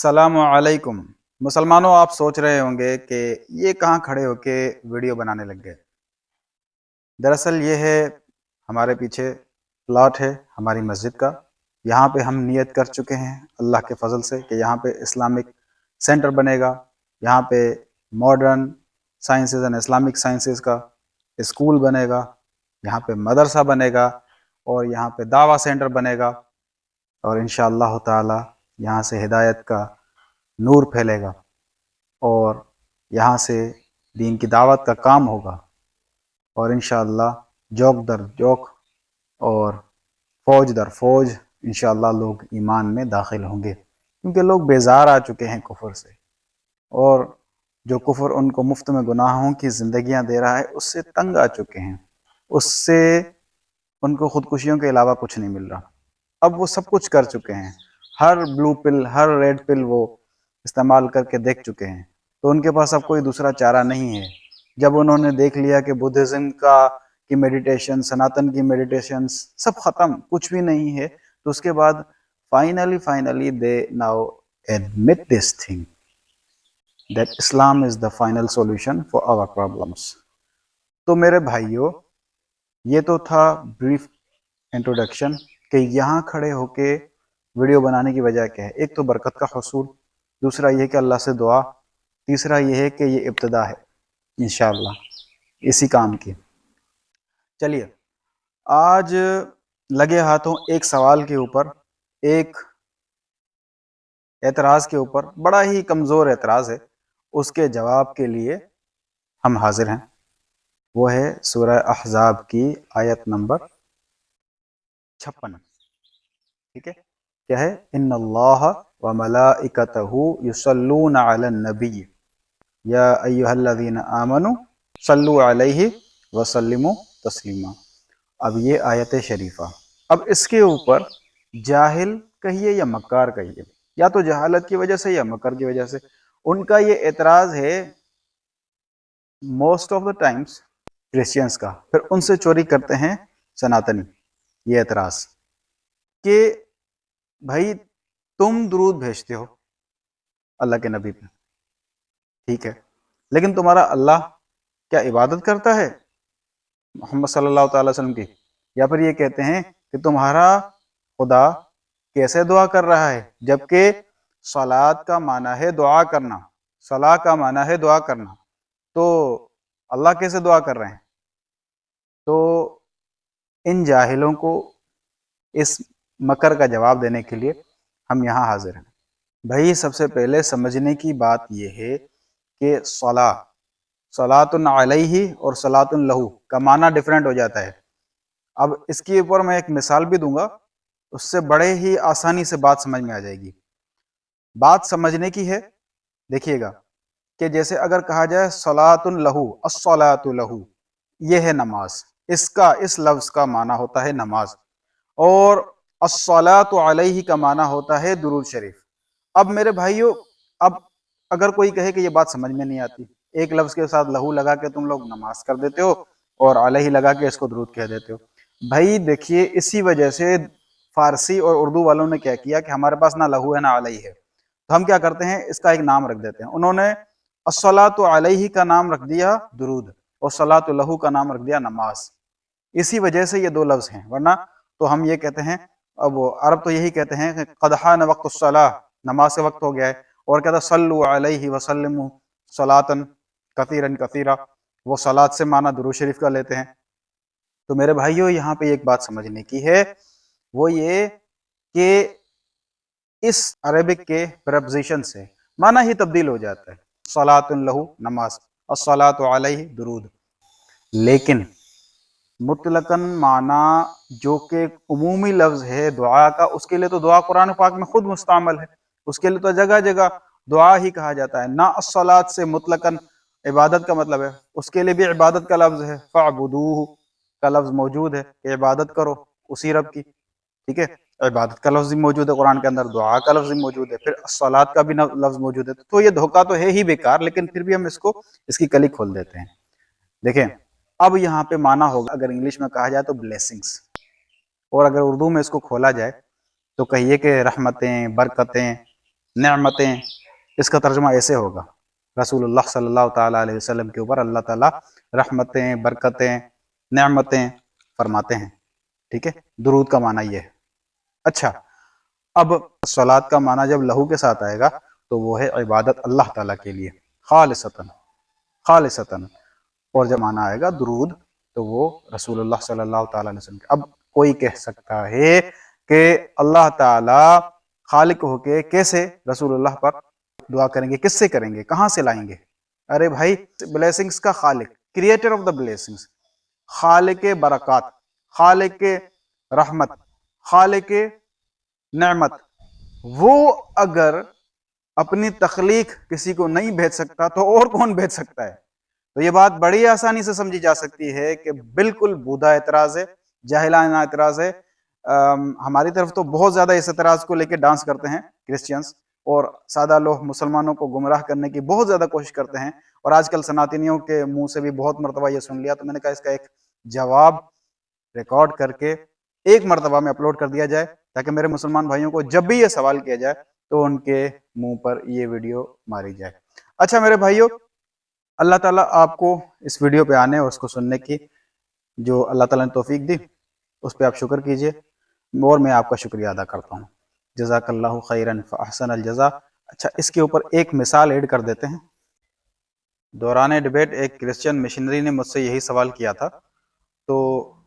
अस्सलाम वालेकुम। मुसलमानों, आप सोच रहे होंगे कि ये कहाँ खड़े होके वीडियो बनाने लग गए। दरअसल ये है, हमारे पीछे प्लॉट है हमारी मस्जिद का। यहाँ पे हम नियत कर चुके हैं अल्लाह के फजल से कि यहाँ पे इस्लामिक सेंटर बनेगा। यहाँ पे modern sciences and Islamic sciences का स्कूल बनेगा। यहाँ पे मदरसा बनेगा और यहाँ पे दावा सेंटर बनेगा। और इंशाअल्लाह ताला यहाँ से हिदायत का नूर फैलेगा और यहाँ से दीन की दावत का काम होगा। और इंशाअल्लाह जोक दर जोक और फौज दर फौज इंशाअल्लाह लोग ईमान में दाखिल होंगे, क्योंकि लोग बेजार आ चुके हैं कुफर से। और जो कुफर उनको मुफ्त में गुनाहों की ज़िंदगियां दे रहा है, उससे तंग आ चुके हैं। उससे उनको खुदकुशियों के अलावा कुछ नहीं मिल रहा। अब वो सब कुछ कर चुके हैं, हर ब्लू पिल हर रेड पिल वो इस्तेमाल करके देख चुके हैं, तो उनके पास अब कोई दूसरा चारा नहीं है। जब उन्होंने देख लिया कि बुद्धिज़्म की मेडिटेशन, सनातन की मेडिटेशन सब ख़त्म, कुछ भी नहीं है, तो उसके बाद finally they now admit this thing that Islam is the final solution for our problems. तो मेरे भाइयों, ये तो था ब्रीफ इंट्रोडक्शन कि यहाँ खड़े होके वीडियो बनाने की वजह क्या है। एक तो बरकत का हसूल, दूसरा ये कि अल्लाह से दुआ, तीसरा ये है कि ये इब्तिदा है इंशाअल्लाह इसी काम की। चलिए, आज लगे हाथों एक सवाल के ऊपर, एक एतराज़ के ऊपर, बड़ा ही कमज़ोर एतराज़ है, उसके जवाब के लिए हम हाजिर हैं। वो है सूरह अहज़ाब की आयत नंबर 56। ठीक है, क्या है? इन्नल्लाह व मलाइकतहु युसल्लूना अलन नबी या अय्युहल्लज़ीना आमनु सल्लु अलैहि व सल्लिमु तस्लीमा। अब ये आयत शरीफा, अब इसके ऊपर जाहिल कहिए या मक्कार कहिए, या तो जहालत की वजह से या मकर की वजह से, उनका ये एतराज़ है most of the times Christians का, फिर उनसे चोरी करते हैं सनातनी। ये एतराज़ कि भाई तुम दुरूद भेजते हो अल्लाह के नबी पे, ठीक है, लेकिन तुम्हारा अल्लाह क्या इबादत करता है मोहम्मद सल्लल्लाहु अलैहि वसल्लम की? या फिर ये कहते हैं कि तुम्हारा खुदा कैसे दुआ कर रहा है, जबकि सलात का माना है दुआ करना, सलाह का माना है दुआ करना, तो अल्लाह कैसे दुआ कर रहे हैं? तो इन जाहिलों को इस मकर का जवाब देने के लिए हम यहाँ हाजिर हैं। भाई, सबसे पहले समझने की बात यह है कि सलातुन अलैहि और सलातुन लहू का माना डिफरेंट हो जाता है। अब इसके ऊपर मैं एक मिसाल भी दूंगा, उससे बड़े ही आसानी से बात समझ में आ जाएगी। बात समझने की है, देखिएगा, कि जैसे अगर कहा जाए सलातुन लहू, अस्सलातु लहू, ये है नमाज, इसका इस लफ्ज का माना होता है नमाज, और अस्सलातु अलैहि का माना होता है दुरूद शरीफ। अब मेरे भाइयों, अब अगर कोई कहे कि ये बात समझ में नहीं आती, एक लफ्ज के साथ लहू लगा के तुम लोग नमाज कर देते हो और अलैहि लगा के इसको दुरूद कह देते हो। भाई देखिए, इसी वजह से फारसी और उर्दू वालों ने क्या किया कि हमारे पास ना लहू है ना अलैहि है, तो हम क्या करते हैं, इसका एक नाम रख देते हैं। उन्होंने अस्सलातु अलैहि का नाम रख दिया दुरूद और सलातु लहू का नाम रख दिया नमाज। इसी वजह से ये दो लफ्ज हैं, वरना तो हम ये कहते हैं, अब वो अरब तो यही कहते हैं कि क़द हान वक़्तुस्सलाह, नमाज का वक्त हो गया है। और कहता सल्लु अलैहि वसल्लिमु सलातन कसीरन कसीरा, वो सलात से माना दुरूद शरीफ का लेते हैं। तो मेरे भाइयों, यहाँ पे एक बात समझने की है, वो ये कि इस अरबिक के प्रपोजिशन से माना ही तब्दील हो जाता है, सलातुन लहू नमाज, अस्सलातु अलैहि दुरूद। लेकिन मुतलकन माना जो कि उमूमी लफ्ज है दुआ का, उसके लिए तो दुआ कुरान पाक में खुद मुस्तअमल है, उसके लिए तो जगह जगह दुआ ही कहा जाता है। ना अस्सलात से मुतलकन इबादत का मतलब है, उसके लिए भी इबादत का लफ्ज है, फ़अबुदूहु का लफ्ज मौजूद है कि इबादत करो उसी रब की, ठीक है। इबादत का लफ्ज मौजूद है कुरान के अंदर, दुआ का लफ्ज मौजूद है, फिर सलात का भी लफ्ज मौजूद है। तो ये धोखा तो है ही बेकार, लेकिन फिर भी हम इसको इसकी कली खोल देते हैं। देखें, अब यहाँ पे माना होगा, अगर इंग्लिश में कहा जाए तो ब्लेसिंग्स, और अगर उर्दू में इसको खोला जाए तो कहिए कि रहमतें, बरकतें, नेमतें, इसका तर्जुमा ऐसे होगा, रसूलुल्लाह सल्लल्लाहु ताला अलैहि वसल्लम के ऊपर अल्लाह ताला रहमतें, बरकतें, नेमतें फरमाते हैं। ठीक है, दुरूद का माना ये है। अच्छा, अब सलात का माना जब लहू के साथ आएगा तो वो है इबादत अल्लाह ताला के लिए खालिसतन, खालिसतन। और जब माना आएगा दुरूद तो वो रसूलुल्लाह सल्लल्लाहु ताला अलैहि वसल्लम। अब कोई कह सकता है कि अल्लाह ताला खालिक होके कैसे रसूलुल्लाह पर दुआ करेंगे, किससे करेंगे, कहाँ से लाएंगे? अरे भाई, ब्लेसिंग्स का खालिक, क्रिएटर ऑफ द ब्लेसिंग्स, खालिक बरकत, खालिक रहमत, खालिक नेमत, वो अगर अपनी तख्लीक किसी को नहीं भेज सकता तो और कौन भेज सकता है? तो ये बात बड़ी आसानी से समझी जा सकती है कि बिल्कुल बूढ़ा एतराज है, जाहिलाना एतराज है। हमारी तरफ तो बहुत ज्यादा इस एतराज को लेकर डांस करते हैं क्रिश्चियंस, और सादा लोग मुसलमानों को गुमराह करने की बहुत ज्यादा कोशिश करते हैं। और आजकल सनातनियों के मुंह से भी बहुत मरतबा ये सुन लिया, तो मैंने कहा इसका एक जवाब रिकॉर्ड करके एक मरतबा में अपलोड कर दिया जाए, ताकि मेरे मुसलमान भाइयों को जब भी ये सवाल किया जाए तो उनके मुंह पर ये वीडियो मारी जाए। अच्छा मेरे भाइयों, अल्लाह ताला आपको इस वीडियो पे आने और उसको सुनने की जो अल्लाह ताला ने तौफीक दी, उस पर आप शुक्र कीजिए, और मैं आपका शुक्रिया अदा करता हूँ। जज़ाकल्लाहु खैरन फ अहसन अल जज़ा। अच्छा, इसके ऊपर एक मिसाल ऐड कर देते हैं। दौरान डिबेट एक क्रिश्चियन मिशनरी ने मुझसे यही सवाल किया था, तो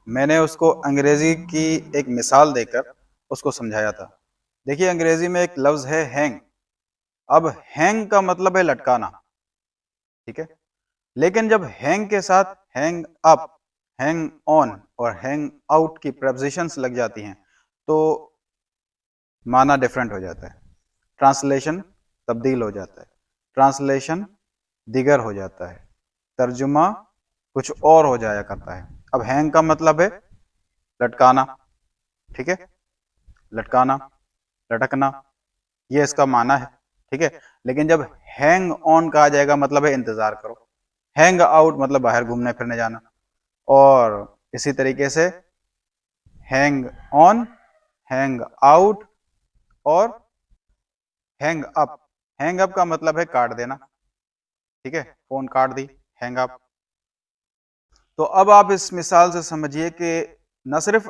मैंने उसको अंग्रेजी की एक मिसाल देकर उसको समझाया था। देखिए, अंग्रेजी में एक लफ्ज है हैंग। अब हैंग का मतलब है लटकाना, ठीक है, लेकिन जब हैंग के साथ हैंग अप, हैंग ऑन और हैंग आउट की प्रेपोजिशंस लग जाती हैं तो माना डिफरेंट हो जाता है, ट्रांसलेशन तब्दील हो जाता है, ट्रांसलेशन दिगर हो जाता है, तर्जुमा कुछ और हो जाया करता है। अब हैंग का मतलब है लटकाना, ठीक है, लटकाना, लटकना, ये इसका माना है, ठीक है। लेकिन जब हैंग ऑन कहा जाएगा मतलब है इंतजार करो, हैंग आउट मतलब बाहर घूमने फिरने जाना, और इसी तरीके से हैंग ऑन, हैंग आउट और हैंग अप। हैंग अप का मतलब है काट देना, ठीक है, फोन काट दी, हैंग अप। तो अब आप इस मिसाल से समझिए कि न सिर्फ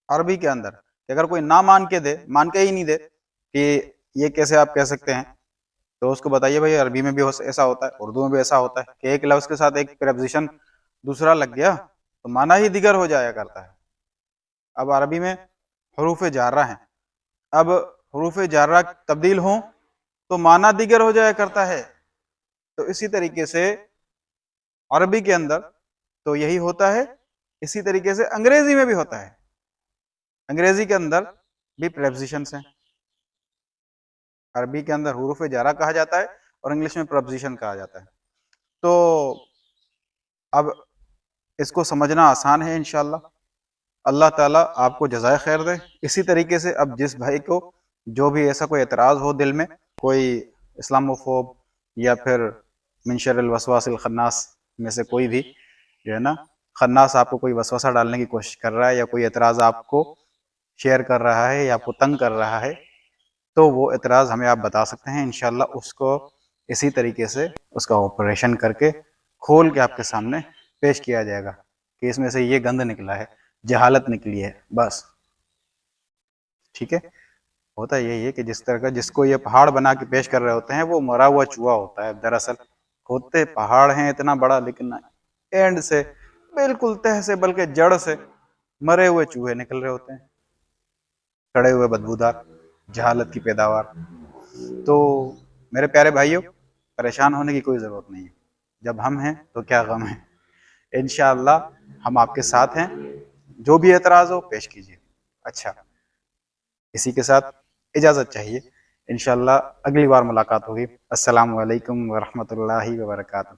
अरबी के अंदर कि अगर कोई ना मान के दे, मान के ही नहीं दे कि ये कैसे आप कह सकते हैं, तो उसको बताइए भाई अरबी में भी ऐसा होता है, उर्दू में भी ऐसा होता है कि एक लफ्ज के साथ एक प्रेपोजिशन दूसरा लग गया तो माना ही दिगर हो जाया करता है। अब अरबी में हरूफ जारा है, अब हरूफ जारा तब्दील हो तो माना दिगर हो जाया करता है। तो इसी तरीके से अरबी के अंदर तो यही होता है, इसी तरीके से अंग्रेजी में भी होता है। अंग्रेजी के अंदर भी प्रेपोजिशंस हैं, अरबी के अंदर हुरूफ जारा कहा जाता है और इंग्लिश में प्रेपोजिशन कहा जाता है। तो अब इसको समझना आसान है इंशाल्लाह। अल्लाह ताला आपको जज़ाए खैर दे। इसी तरीके से अब जिस भाई को जो भी ऐसा कोई एतराज़ हो दिल में, कोई इस्लामोफोब या फिर मिन शर्रिल वसवासिल खन्नास में से कोई भी जो है ना, खन्नास आपको कोई वसवसा डालने की कोशिश कर रहा है या कोई एतराज़ आपको शेयर कर रहा है या आपको तंग कर रहा है, तो वो एतराज़ हमें आप बता सकते हैं। इंशाल्लाह उसको इसी तरीके से उसका ऑपरेशन करके खोल के आपके सामने पेश किया जाएगा कि इसमें से ये गंद निकला है, जहालत निकली है, बस। ठीक है, होता यही है कि जिस तरह का जिसको ये पहाड़ बना के पेश कर रहे होते हैं वो मरा हुआ चूहा होता है दरअसल। होते पहाड़ हैं इतना बड़ा, लेकिन एंड से बिल्कुल तह से बल्कि जड़ से मरे हुए चूहे निकल रहे होते हैं, सड़े हुए बदबूदार, जहालत की पैदावार। तो मेरे प्यारे भाइयों, परेशान होने की कोई ज़रूरत नहीं है, जब हम हैं तो क्या गम है। इंशाअल्लाह हम आपके साथ हैं, जो भी एतराज़ हो पेश कीजिए। अच्छा, इसी के साथ इजाज़त चाहिए, इंशाअल्लाह अगली बार मुलाकात होगी। अस्सलामु अलैकुम वरहमतुल्लाहि वबरकातुहू।